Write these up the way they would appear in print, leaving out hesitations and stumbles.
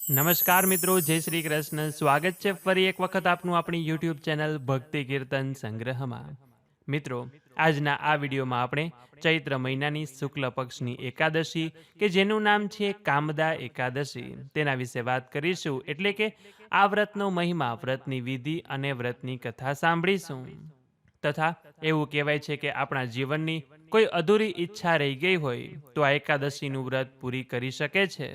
નમસ્કાર મિત્રો, જય શ્રી કૃષ્ણ. સ્વાગત છે ફરી એક વખત આપનું આપણી યુટ્યુબ ચેનલ ભક્તિ કીર્તન સંગ્રહમાં. મિત્રો, આજના આ વિડીયોમાં આપણે ચૈત્ર મહિનાની શુક્લ પક્ષની એકાદશી કે જેનું નામ છે કામદા એકાદશી તેના વિશે વાત કરીશું. એટલે કે આ વ્રતનો મહિમા, વ્રતની વિધિ અને વ્રતની કથા સાંભળીશું. તથા એવું કહેવાય છે કે આપણા જીવનની કોઈ અધૂરી ઈચ્છા રહી ગઈ હોય તો આ એકાદશીનું વ્રત પૂરી કરી શકે છે.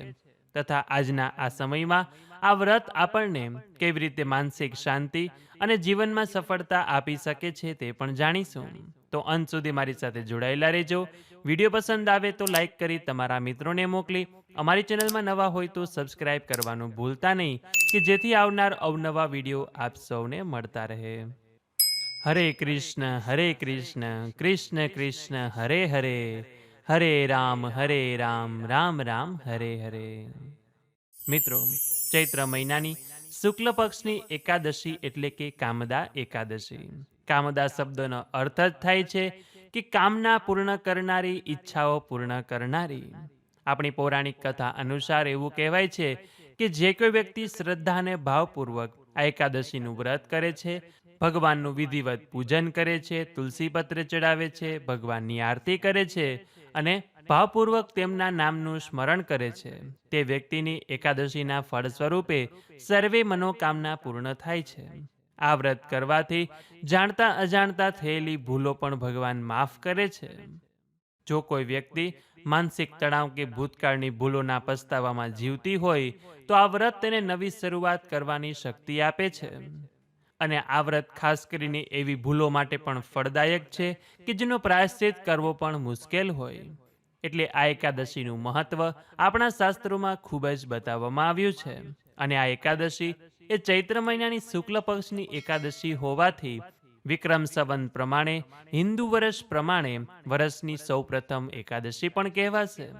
તથા આજના આ સમયમાં આ વ્રત આપણને કેવી રીતે માનસિક શાંતિ અને જીવનમાં સફળતા આપી શકે છે તે પણ જાણીશું. તો અંત સુધી મારી સાથે જોડાયેલા રહેજો. વિડીયો પસંદ આવે તો લાઈક કરી તમારા મિત્રોને મોકલી, અમારી ચેનલમાં નવા હોય તો સબસ્ક્રાઇબ કરવાનું ભૂલતા નહીં કે જેથી આવનાર અવનવા વિડીયો આપ સૌને મળતા રહે. હરે કૃષ્ણ કૃષ્ણ કૃષ્ણ હરે હરે, હરે રામ રામ રામ હરે હરે. મિત્રો, ચૈત્ર મહિનાની શુક્લ પક્ષની એકાદશી એટલે કે કામદા એકાદશી. કામદા શબ્દનો અર્થ જ થાય છે કે કામના પૂર્ણ કરનારી, ઈચ્છાઓ પૂર્ણ કરનારી. આપણી પૌરાણિક કથા અનુસાર એવું કહેવાય છે કે જે કોઈ વ્યક્તિ શ્રદ્ધા અને ભાવપૂર્વક આ એકાદશીનું વ્રત કરે છે, ભગવાનનું વિધિવત પૂજન કરે છે, તુલસી પત્ર ચડાવે છે, ભગવાનની આરતી કરે છે અને ભાવપૂર્વક તેમના નામનું સ્મરણ કરે છે, તે વ્યક્તિની એકાદશીના ફળ સ્વરૂપે સર્વે મનોકામના પૂર્ણ થાય છે. આ વ્રત કરવાથી જાણતા અજાણતા થયેલી ભૂલો પણ ભગવાન માફ કરે છે. જો કોઈ વ્યક્તિ માનસિક તણાવ કે ભૂતકાળની ભૂલોના પસ્તાવામાં જીવતી હોય તો આ વ્રત તેને નવી શરૂઆત કરવાની શક્તિ આપે છે. અને આ વ્રત ખાસ કરીને એવી ભૂલો માટે પણ ફળદાયક છે કે જેનો પ્રાયશ્ચિત કરવો પણ મુશ્કેલ હોય. એટલે આ એકાદશીનું મહત્વ આપણા શાસ્ત્રોમાં ખૂબ જ બતાવવામાં આવ્યું છે. અને આ એકાદશી એ ચૈત્ર મહિનાની શુક્લ પક્ષની એકાદશી હોવાથી વિક્રમ સંવત પ્રમાણે, હિન્દુ વર્ષ પ્રમાણે વર્ષની સૌપ્રથમ એકાદશી પણ કહેવાશે.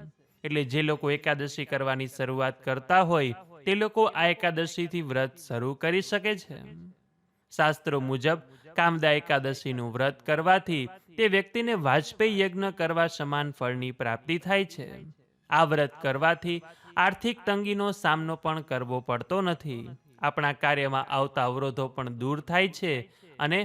એટલે જે લોકો એકાદશી કરવાની શરૂઆત કરતા હોય તે લોકો આ એકાદશીથી વ્રત શરૂ કરી શકે છે. શાસ્ત્રો મુજબ કામદા એકાદશીનું વ્રત કરવાથી તે વ્યક્તિને વાજપેયી યજ્ઞ કરવા સમાન ફળની પ્રાપ્તિ થાય છે. આ વ્રત કરવાથી આર્થિક તંગીનો સામનો પણ કરવો પડતો નથી. આપણા કાર્યમાં આવતા અવરોધો પણ દૂર થાય છે. અને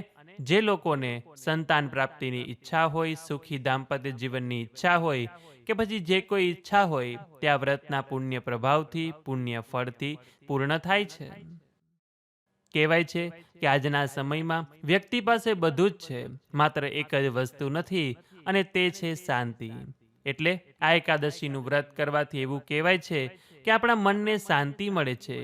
જે લોકોને સંતાન પ્રાપ્તિની ઈચ્છા હોય, સુખી દાંપત્ય જીવનની ઈચ્છા હોય કે પછી જે કોઈ ઈચ્છા હોય તે આ વ્રતના પુણ્ય પ્રભાવથી, પુણ્ય ફળથી પૂર્ણ થાય છે. કહેવાય છે કે આજના સમયમાં વ્યક્તિ પાસે બધું જ છે, માત્ર એક જ વસ્તુ નથી અને તે છે શાંતિ. એટલે આ એકાદશીનું વ્રત કરવાથી એવું કહેવાય છે કે આપણા મનને શાંતિ મળે છે.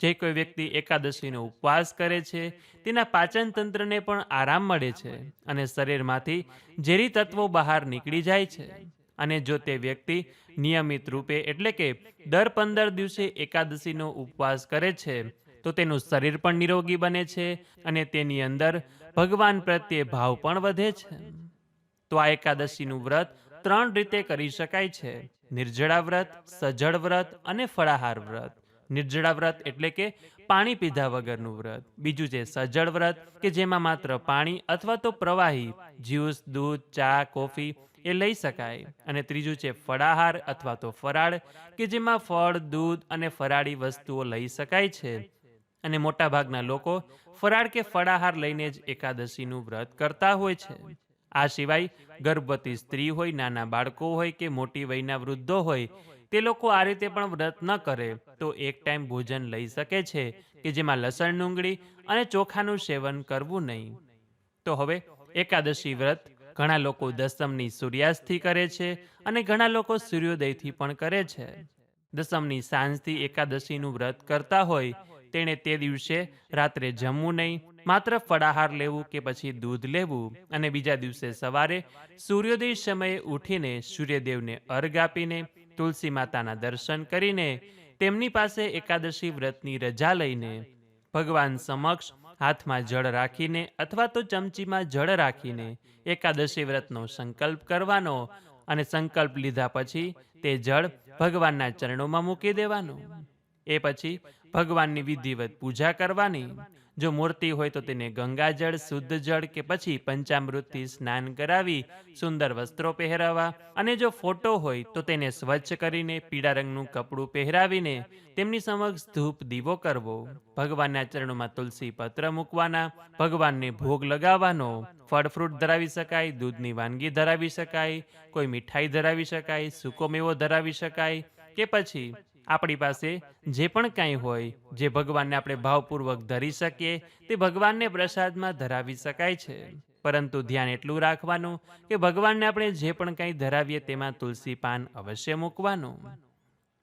જે કોઈ વ્યક્તિ એકાદશીનો ઉપવાસ કરે છે તેના પાચન તંત્રને પણ આરામ મળે છે અને શરીરમાંથી ઝેરી તત્વો બહાર નીકળી જાય છે. અને જો તે વ્યક્તિ નિયમિત રૂપે એટલે કે દર 15 દિવસે એકાદશીનો ઉપવાસ કરે છે તો તેનું શરીર પણ નિરોગી બને છે અને તેની અંદર ભગવાન પ્રત્યે ભાવ પણ વધે છે. તો આ એકાદશીનું વ્રત 3 રીતે કરી શકાય છે: નિર્જળા વ્રત, સજળ વ્રત અને ફળાહાર વ્રત. નિર્જળા વ્રત એટલે કે પાણી પીધા વગરનું વ્રત. બીજું છે સજળ વ્રત કે જેમાં માત્ર પાણી અથવા તો પ્રવાહી જ્યુસ, દૂધ, ચા, કોફી એ લઈ શકાય. અને ત્રીજું છે ફળાહાર અથવા તો ફરાળ કે જેમાં ફળ, દૂધ અને ફરાળી વસ્તુઓ લઈ શકાય છે. અને મોટાભાગના લોકો ફરાળ કે ફળાહાર લઈને જ એકાદશીનું વ્રત કરતા હોય છે. આ સિવાય ગર્ભવતી સ્ત્રી હોય, નાના બાળકો હોય કે મોટી વયના વૃદ્ધો હોય, તે લોકો આ રીતે પણ વ્રત ન કરે તો એક ટાઈમ ભોજન લઈ શકે છે કે જેમાં લસણ, ડુંગળી અને ચોખાનું સેવન કરવું નહીં. તો હવે એકાદશી વ્રત ઘણા લોકો દસમની સૂર્યાસ્તથી કરે છે અને ઘણા લોકો સૂર્યોદયથી પણ કરે છે. દસમની સાંજથી એકાદશીનું વ્રત કરતા હોય તેણે તે દિવસે રાત્રે જમવું નહીં, માત્ર ફળાહાર લેવું કે પછી દૂધ લેવું અને બીજા દિવસે સવારે સૂર્યોદય સમયે ઉઠીને સૂર્યદેવને અર્ઘ આપીને, તુલસી માતાના દર્શન કરીને, તેમની પાસે એકાદશી વ્રતની રજા લઈને ભગવાન સમક્ષ હાથમાં જળ રાખીને અથવા તો ચમચીમાં જળ રાખીને એકાદશી વ્રતનો સંકલ્પ કરવાનો અને સંકલ્પ લીધા પછી તે જળ ભગવાનના ચરણોમાં મૂકી દેવાનું. એ પછી ભગવાનની વિધિવત પૂજા કરવાની. જો મૂર્તિ હોય તો તેને ગંગાજળ, શુદ્ધ જળ કે પછી પંચામૃતથી સ્નાન કરાવી સુંદર વસ્ત્રો પહેરાવા, અને જો ફોટો હોય તો તેને સ્વચ્છ કરીને પીળા રંગનું કપડું પહેરાવીને તેમની સમક્ષ ધૂપ દીવો કરવો, ભગવાનના ચરણોમાં તુલસી પત્ર મૂકવાના, ભગવાનને ભોગ લગાવવાનો, ફળ ફ્રૂટ ધરાવી શકાય, દૂધની વાનગી ધરાવી શકાય, કોઈ મીઠાઈ ધરાવી શકાય, સૂકો મેવો ધરાવી શકાય, કે પછી આપણી પાસે જે પણ કાંઈ હોય જે ભગવાનને આપણે ભાવપૂર્વક ધરી શકીએ તે ભગવાનને પ્રસાદમાં ધરાવી શકાય છે. પરંતુ ધ્યાન એટલું રાખવાનું કે ભગવાનને આપણે જે પણ કંઈ ધરાવીએ તેમાં તુલસી પાન અવશ્ય મૂકવાનું.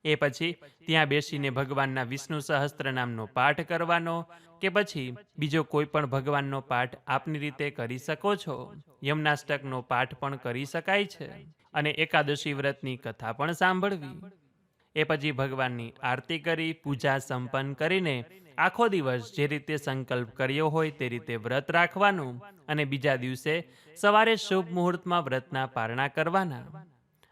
એ પછી ત્યાં બેસીને ભગવાનના વિષ્ણુ સહસ્ત્ર નામનો પાઠ કરવાનો, કે પછી બીજો કોઈ પણ ભગવાનનો પાઠ આપની રીતે કરી શકો છો. યમનાષ્ટકનો પાઠ પણ કરી શકાય છે, અને એકાદશી વ્રતની કથા પણ સાંભળવી. એ પછી ભગવાનની આરતી કરી પૂજા સંપન્ન કરીને આખો દિવસ જે રીતે સંકલ્પ કર્યો હોય તે રીતે વ્રત રાખવાનું, અને બીજા દિવસે સવારે શુભ મુહૂર્તમાં વ્રતના પારણા કરવાના.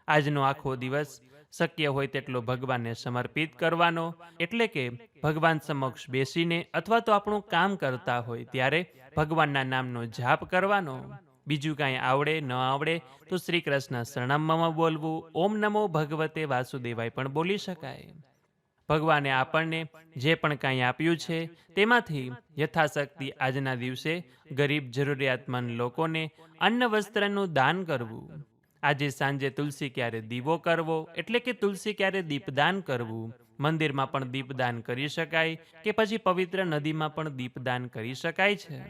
આજનો આખો દિવસ શક્ય હોય તેટલો ભગવાનને સમર્પિત કરવાનો, એટલે કે ભગવાન સમક્ષ બેસીને અથવા તો આપણું કામ કરતા હોય ત્યારે ભગવાનના નામનો જાપ કરવાનો. બીજું કાંઈ આવડે ન આવડે તો શ્રી કૃષ્ણ શરણમમાં બોલવું, ઓમ નમો ભગવતે વાસુદેવાય પણ બોલી શકાય. ભગવાને આપણને જે પણ કાંઈ આપ્યું છે તેમાંથી યથાશક્તિ આજના દિવસે ગરીબ જરૂરિયાતમંદ લોકોને અન્ન વસ્ત્રનું દાન કરવું. આજે સાંજે તુલસી ક્યારે દીવો કરવો, એટલે કે તુલસી ક્યારે દીપદાન કરવું. મંદિરમાં પણ દીપદાન કરી શકાય, કે પછી પવિત્ર નદીમાં પણ દીપદાન કરી શકાય છે.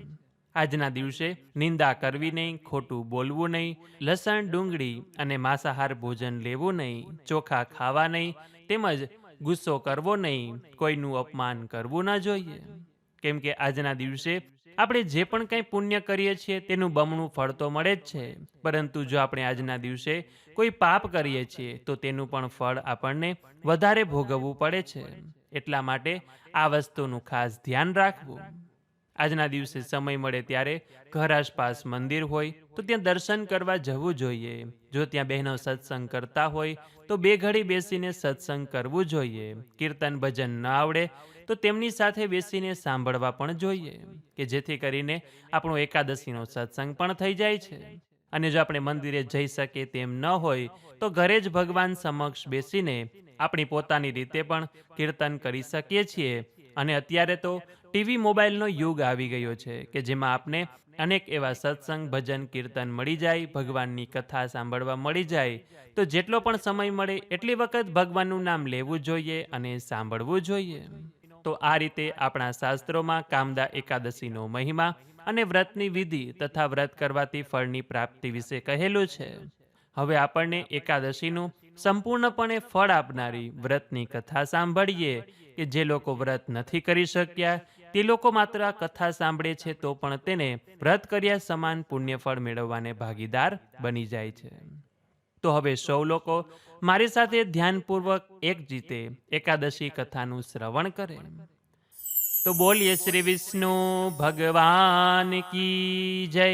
આજના દિવસે નિંદા કરવી નહીં, ખોટું બોલવું નહીં, લસણ, ડુંગળી અને માંસાહાર ભોજન લેવું નહીં, ચોખા ખાવા નહીં, તેમજ ગુસ્સો કરવો નહીં, કોઈનું અપમાન કરવું ન જોઈએ. કેમ કે આજના દિવસે આપણે જે પણ કંઈ પુણ્ય કરીએ છીએ તેનું બમણું ફળ તો મળે જ છે, પરંતુ જો આપણે આજના દિવસે કોઈ પાપ કરીએ છીએ તો તેનું પણ ફળ આપણને વધારે ભોગવવું પડે છે. એટલા માટે આ વસ્તુનું ખાસ ધ્યાન રાખવું. આજના દિવસે સમય મળે ત્યારે ઘર આસપાસ મંદિર હોય તો ત્યાં દર્શન કરવા જવું જોઈએ. જો ત્યાં બહેનો સત્સંગ કરતા હોય તો બે ઘડી બેસીને સત્સંગ કરવું જોઈએ. કીર્તન ભજન ન આવડે તો તેમની સાથે બેસીને સાંભળવા પણ જોઈએ, કે જેથી કરીને આપણો એકાદશીનો સત્સંગ પણ થઈ જાય છે. અને જો આપણે મંદિરે જઈ શકીએ તેમ ન હોય તો ઘરે જ ભગવાન સમક્ષ બેસીને આપણી પોતાની રીતે પણ કીર્તન કરી શકીએ છીએ. અને અત્યારે તો ટીવી મોબાઈલનો યુગ આવી ગયો છે, કે જેમાં આપને અનેક એવા સત્સંગ ભજન કીર્તન મળી જાય, ભગવાનની કથા સાંભળવા મળી જાય. તો જેટલો પણ સમય મળે એટલી વખત ભગવાનનું નામ લેવું જોઈએ અને સાંભળવું જોઈએ. તો આ રીતે આપણા શાસ્ત્રોમાં કામદા એકાદશીનો મહિમા અને વ્રતની વિધિ તથા વ્રત કરવાથી ફળની પ્રાપ્તિ વિશે કહેલું છે. હવે આપણને એકાદશીનું સંપૂર્ણપણે ફળ આપનારી વ્રતની કથા સાંભળીએ, કે જે લોકો વ્રત નથી કરી શક્યા તે લોકો માત્ર આ કથા સાંભળે છે તો પણ તેને વ્રત કર્યા સમાન પુણ્યફળ મેળવવાને ભાગીદાર બની જાય છે. તો હવે સૌ લોકો મારી સાથે ધ્યાનપૂર્વક એક જીતે એકાદશી કથાનું શ્રવણ કરે. તો બોલીએ શ્રી વિષ્ણુ ભગવાન કી જય,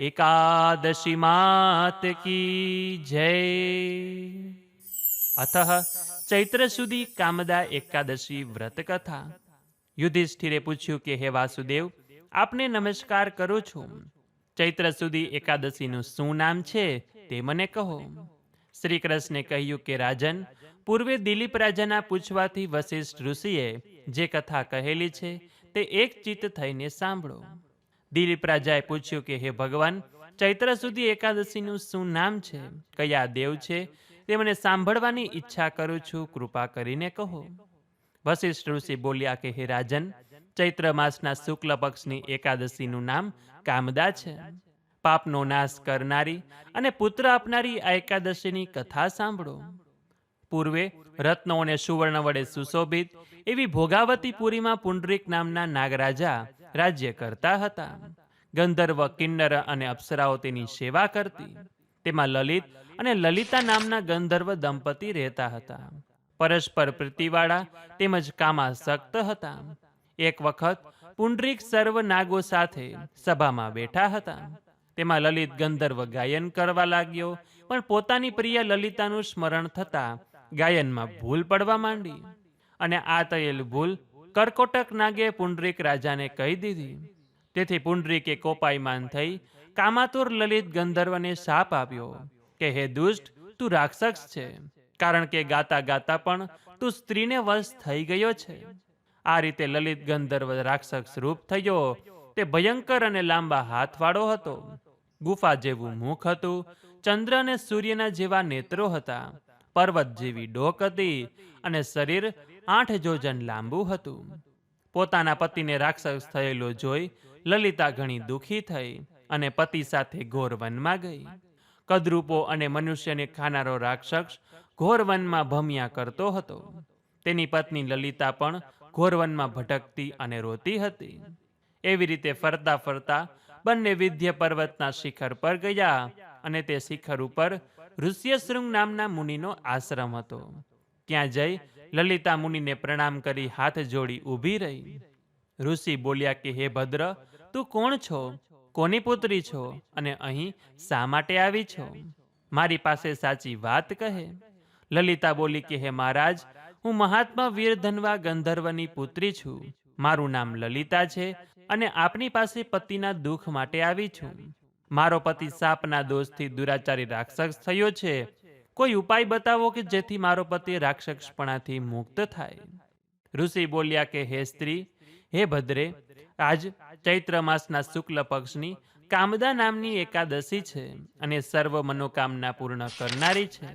એકાદશી માત કી જય. અતઃ ચૈત્ર સુધી કામદા એકાદશી વ્રત કથા. યુધિષ્ઠિરે પૂછ્યું કે હે વાસુદેવ, આપને નમસ્કાર કરું છું. ચૈત્ર સુધી એકાદશીનું શું નામ છે તે મને કહો. શ્રી કૃષ્ણે કહ્યું કે રાજન, પૂર્વે દિલીપ રાજાના પૂછવાથી વશિષ્ઠ ઋષિએ જે કથા કહેલી છે તે એક ચિત્ત થઈને સાંભળો. દિલીપ રાજાએ પૂછ્યું કે હે ભગવાન, ચૈત્ર સુધી એકાદશીનું શું નામ છે, કયા દેવ છે, તે મને સાંભળવાની ઈચ્છા કરું છું, કૃપા કરીને કહો. વશિષ્ઠ ઋષિ બોલ્યા કે હે રાજન, ચૈત્ર માસના શુક્લ પક્ષની એકાદશીનું નામ કામદા છે. પાપનો નાશ કરનારી અને પુત્ર આપનારી આ એકાદશીની કથા સાંભળો. પૂર્વે રત્નો અને સુવર્ણ વડે સુશોભિત એવી ભોગાવતીપુરીમાં પુંડરીક નામના નાગરાજા રાજ્ય કરતા હતા. ગંધર્વ, કિન્નર અને અપ્સરાઓ તેની સેવા કરતી. તેમાં લલિત અને લલિતા નામના ગંધર્વ દંપતી રહેતા હતા. પરસ્પર પ્રીતિવાળા તેમજ કામાસક્ત હતા. એક વખત પુંડરીક સર્વ નાગો સાથે સભામાં બેઠા હતા. તેમાં લલિત ગંધર્વ ગાયન કરવા લાગ્યો, પણ પોતાની પ્રિય લલિતાનું સ્મરણ થતાં ગાયનમાં ભૂલ પડવા માંડી, અને આ થયેલ ભૂલ કર્કોટક નાગે પુંડરીક રાજાને કહી દીધી. તેથી પુંડરીકે કોપાયમાન થઈ કામાતુર લલિત ગંધર્વને શાપ આપ્યો કે હે દુષ્ટ, તું રાક્ષસ છે, કારણ કે ગાતા ગાતા પણ તું સ્ત્રીને વશ થઈ ગયો છે. આ રીતે લલિત ગંધર્વ રાક્ષસ રૂપ થયો. તે ભયંકર અને લાંબા હાથવાળો હતો. ગુફા જેવું મુખ હતું. ચંદ્ર અને સૂર્યના જેવા નેત્રો હતા. પર્વત જેવી ડોક હતી અને શરીર 8 જોજન લાંબુ હતું. પોતાના પતિને રાક્ષસ થયેલો જોઈ લલિતા ઘણી દુઃખી થઈ અને પતિ સાથે ઘોર વનમાં ગઈ. કદરૂપો અને મનુષ્યને ખાનારો રાક્ષસ ઘોર વનમાં ભમ્યા કરતો હતો. તેની પત્ની લલિતા પણ ઘોર વનમાં ભટકતી અને રોતી હતી. એવી રીતે ફરતા ફરતા બંને વિંધ્ય પર્વતના શિખર પર ગયા અને તે શિખર ઉપર ઋષ્યશૃંગ નામના મુનિનો આશ્રમ હતો. ત્યાં જઈ લલિતા મુનિને પ્રણામ કરી હાથ જોડી ઊભી રહી. ઋષિ બોલ્યા કે હે ભદ્ર, તું કોણ છો, કોની પુત્રી છો અને અહીં શા માટે આવી છો? મારી પાસે સાચી વાત કહે. લલિતા બોલી કે હે મહારાજ, હું મહાત્મા વીરધનવા ગંધર્વની પુત્રી છું. મારું નામ લલિતા છે અને આપની પાસે પતિના દુઃખ માટે આવી છું. મારો પતિ સાપના દોષથી દુરાચારી રાક્ષસ થયો છે. કોઈ ઉપાય બતાવો કે જેથી મારો પતિ રાક્ષસપણાથી મુક્ત થાય. ઋષિ બોલ્યા કે હે સ્ત્રી, હે ભદ્રે, આજ ચૈત્ર માસના શુક્લ પક્ષની કામદા નામની એકાદશી છે અને સર્વ મનોકામના પૂર્ણ કરનારી છે.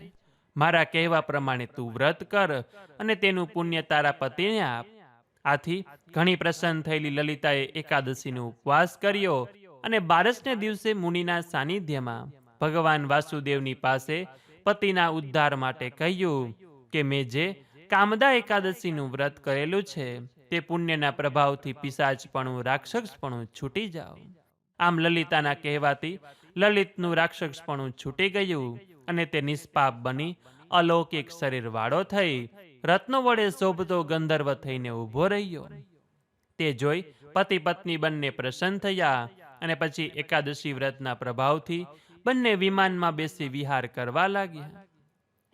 મારા કહેવા પ્રમાણે તું વ્રત કર અને તેનું પુણ્ય તારા પતિને આપ. આથી ઘણી પ્રસન્ન થયેલી લલિતાએ એકાદશીનો ઉપવાસ કર્યો અને 12ને દિવસે મુનિના સાનિધ્યમાં ભગવાન વાસુદેવની પાસે પતિના ઉદ્ધાર માટે કહ્યું કે મેં જે કામદા એકાદશીનું વ્રત કરેલું છે તે પુણ્યના પ્રભાવથી પિશાચપણું, રાક્ષસપણું છૂટી જાઓ. આમ લલિતાના કહેવાથી લલિતનું રાક્ષસપણું છૂટી ગયું અને તે નિષ્પાપ બની અલૌકિક શરીરવાળો થઈ રત્નો વડે શોભતો ગંધર્વ થઈને ઊભો રહ્યો. તે જોઈ પતિ પત્ની બંને પ્રસન્ન થયા અને પછી એકાદશી વ્રતના પ્રભાવથી બંને વિમાનમાં બેસી વિહાર કરવા લાગ્યા.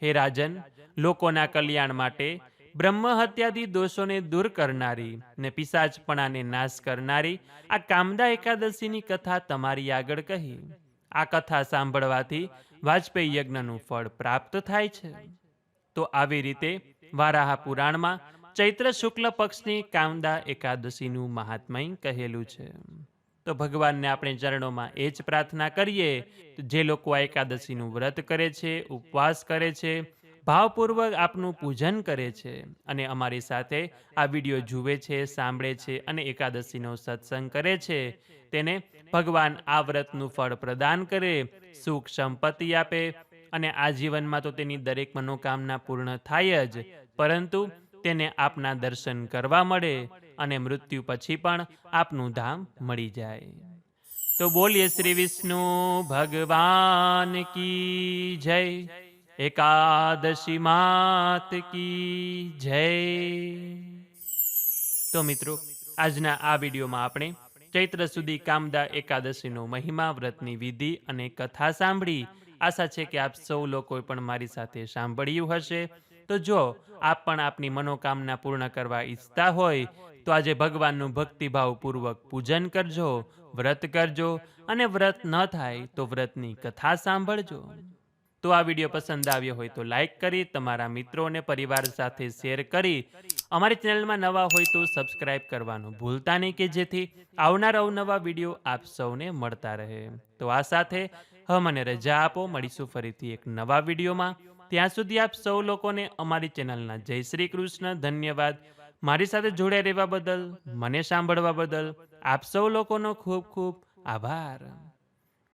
હે રાજન, લોકોના કલ્યાણ માટે બ્રહ્મ હત્યાદી દોષોને દૂર કરનારી ને પિશાચપણાને નાશ કરનારી આ કામદા એકાદશીની કથા તમારી આગળ કહી. આ કથા સાંભળવાથી વાજપેયી યજ્ઞનું ફળ પ્રાપ્ત થાય છે. તો આવી રીતે વારાહ પુરાણમાં ચૈત્ર શુક્લ પક્ષની કામદા એકાદશીનું મહાત્મય કહેલું છે. તો ભગવાનને આપણે ચરણોમાં એ જ પ્રાર્થના કરીએ જે લોકો આ એકાદશીનું વ્રત કરે છે, ઉપવાસ કરે છે, ભાવપૂર્વક આપનું પૂજન કરે છે અને અમારી સાથે આ વિડીયો જુએ છે, સાંભળે છે અને એકાદશીનો સત્સંગ કરે છે, તેને ભગવાન આ વ્રતનું ફળ પ્રદાન કરે, સુખ સંપત્તિ આપે અને આ જીવનમાં તો તેની દરેક મનોકામના પૂર્ણ થાય જ, પરંતુ તેને આપના દર્શન કરવા મળે અને મૃત્યુ પછી પણ આપનું ધામ મળી જાય. તો બોલીએ શ્રી વિષ્ણુ ભગવાન કી જય. એકાદશી માત કી જય. તો મિત્રો, આજના આ વિડીયોમાં આપણે ચૈત્ર સુધી કામદા એકાદશીનો મહિમા, વ્રતની વિધિ અને કથા સાંભળી. આશા છે કે આપ સૌ લોકોએ પણ મારી સાથે સાંભળ્યું હશે. તો જો આપ પણ આપની મનોકામના પૂર્ણ કરવા ઈચ્છતા હોય તો આજે ભગવાનનું ભક્તિભાવપૂર્વક પૂજન કરજો, વ્રત કરજો અને વ્રત ન થાય તો વ્રતની કથા સાંભળજો. તો આ વિડીયો પસંદ આવ્યો હોય તો લાઈક કરી, તમારા મિત્રો અને પરિવાર સાથે શેર કરી, અમારી ચેનલમાં નવા હોય તો સબસ્ક્રાઇબ કરવાનું ભૂલતા નહીં કે જેથી આવનાર અવનવા વિડીયો આપ સૌને મળતા રહે. તો આ સાથે હવે મને રજા આપો, મળીશું ફરીથી એક નવા વિડીયોમાં. ત્યાં સુધી આપ સૌ લોકોને અમારી ચેનલના જય શ્રી કૃષ્ણ. ધન્યવાદ. મારી સાથે જોડાઈ રહેવા બદલ, મને સાંભળવા બદલ આપ સૌ લોકોનો ખૂબ ખૂબ આભાર.